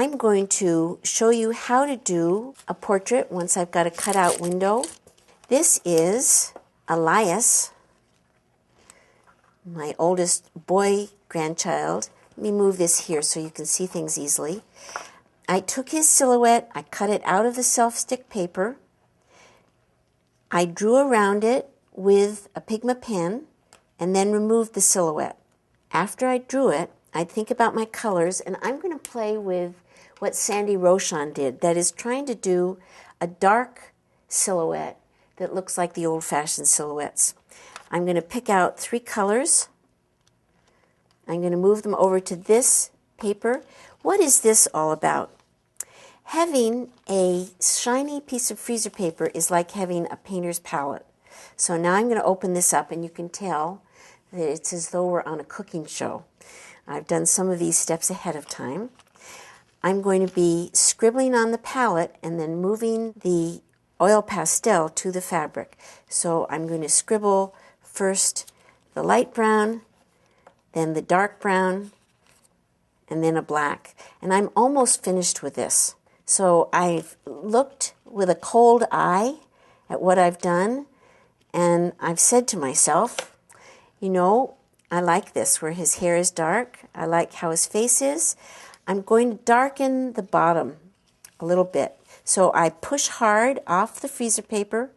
I'm going to show you how to do a portrait once I've got a cutout window. This is Elias, my oldest boy grandchild. Let me move this here so you can see things easily. I took his silhouette, I cut it out of the self-stick paper. I drew around it with a Pigma pen and then removed the silhouette. After I drew it, I'd think about my colors, and I'm going to play with what Sandy Rochon did, that is trying to do a dark silhouette that looks like the old-fashioned silhouettes. I'm going to pick out 3 colors. I'm going to move them over to this paper. What is this all about? Having a shiny piece of freezer paper is like having a painter's palette. So now I'm going to open this up, and you can tell that it's as though we're on a cooking show. I've done some of these steps ahead of time. I'm going to be scribbling on the palette and then moving the oil pastel to the fabric. So I'm going to scribble first the light brown, then the dark brown, and then a black. And I'm almost finished with this. So I've looked with a cold eye at what I've done, and I've said to myself, you know, I like this where his hair is dark. I like how his face is. I'm going to darken the bottom a little bit. So I push hard off the freezer paper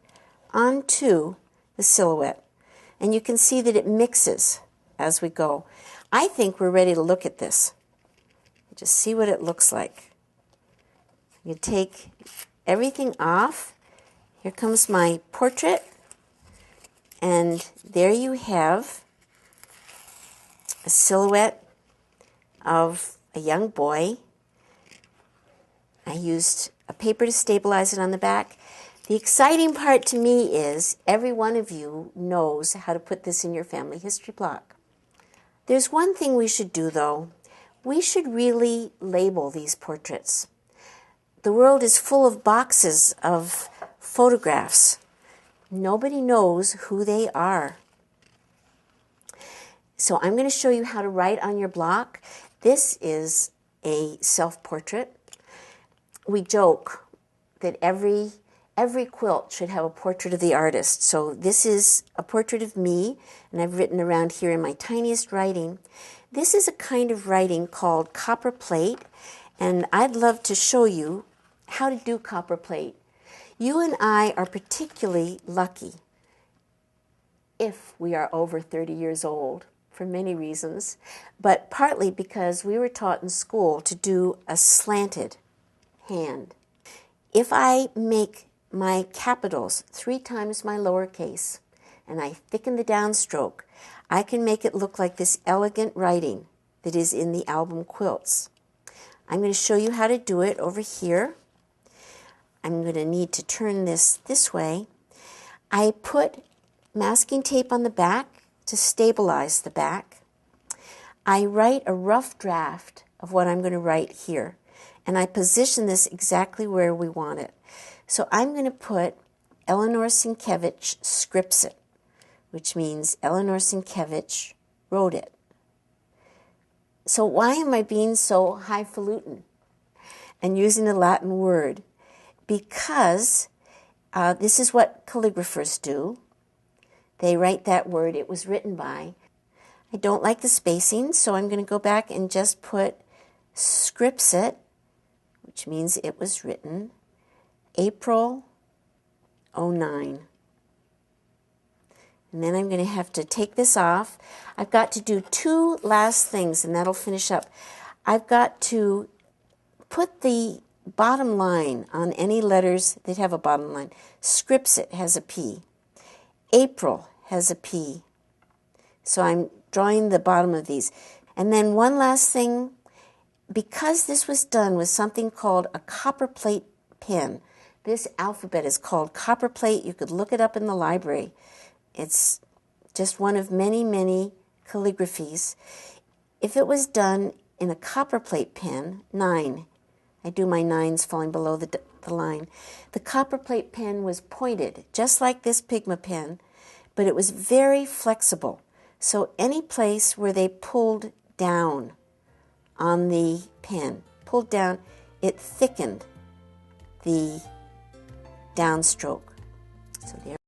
onto the silhouette. And you can see that it mixes as we go. I think we're ready to look at this. Just see what it looks like. You take everything off. Here comes my portrait. And there you have a silhouette of a young boy. I used a paper to stabilize it on the back. The exciting part to me is every one of you knows how to put this in your family history block. There's one thing we should do, though. We should really label these portraits. The world is full of boxes of photographs. Nobody knows who they are. So I'm going to show you how to write on your block. This is a self-portrait. We joke that every quilt should have a portrait of the artist. So this is a portrait of me, and I've written around here in my tiniest writing. This is a kind of writing called Copperplate, and I'd love to show you how to do Copperplate. You and I are particularly lucky if we are over 30 years old, for many reasons, but partly because we were taught in school to do a slanted hand. If I make my capitals 3 times my lowercase and I thicken the downstroke, I can make it look like this elegant writing that is in the album quilts. I'm going to show you how to do it over here. I'm going to need to turn this way. I put masking tape on the back to stabilize the back. I write a rough draft of what I'm going to write here, and I position this exactly where we want it. So I'm going to put Elly Sienkiewicz scripts it, which means Elly Sienkiewicz wrote it. So why am I being so highfalutin and using a Latin word? Because this is what calligraphers do. They write that word, it was written by. I don't like the spacing, so I'm going to go back and just put scripts it, which means it was written April 09. And then I'm going to have to take this off. I've got to do 2 last things, and that'll finish up. I've got to put the bottom line on any letters that have a bottom line. Scripts it has a P. April has a P. So I'm drawing the bottom of these. And then one last thing, because this was done with something called a Copperplate pen. This alphabet is called Copperplate. You could look it up in the library. It's just one of many, many calligraphies. If it was done in a Copperplate pen, 9, I do my 9s falling below the line. The Copperplate pen was pointed, just like this Pigma pen, but it was very flexible. So any place where they pulled down on the pen, pulled down, it thickened the downstroke. So there.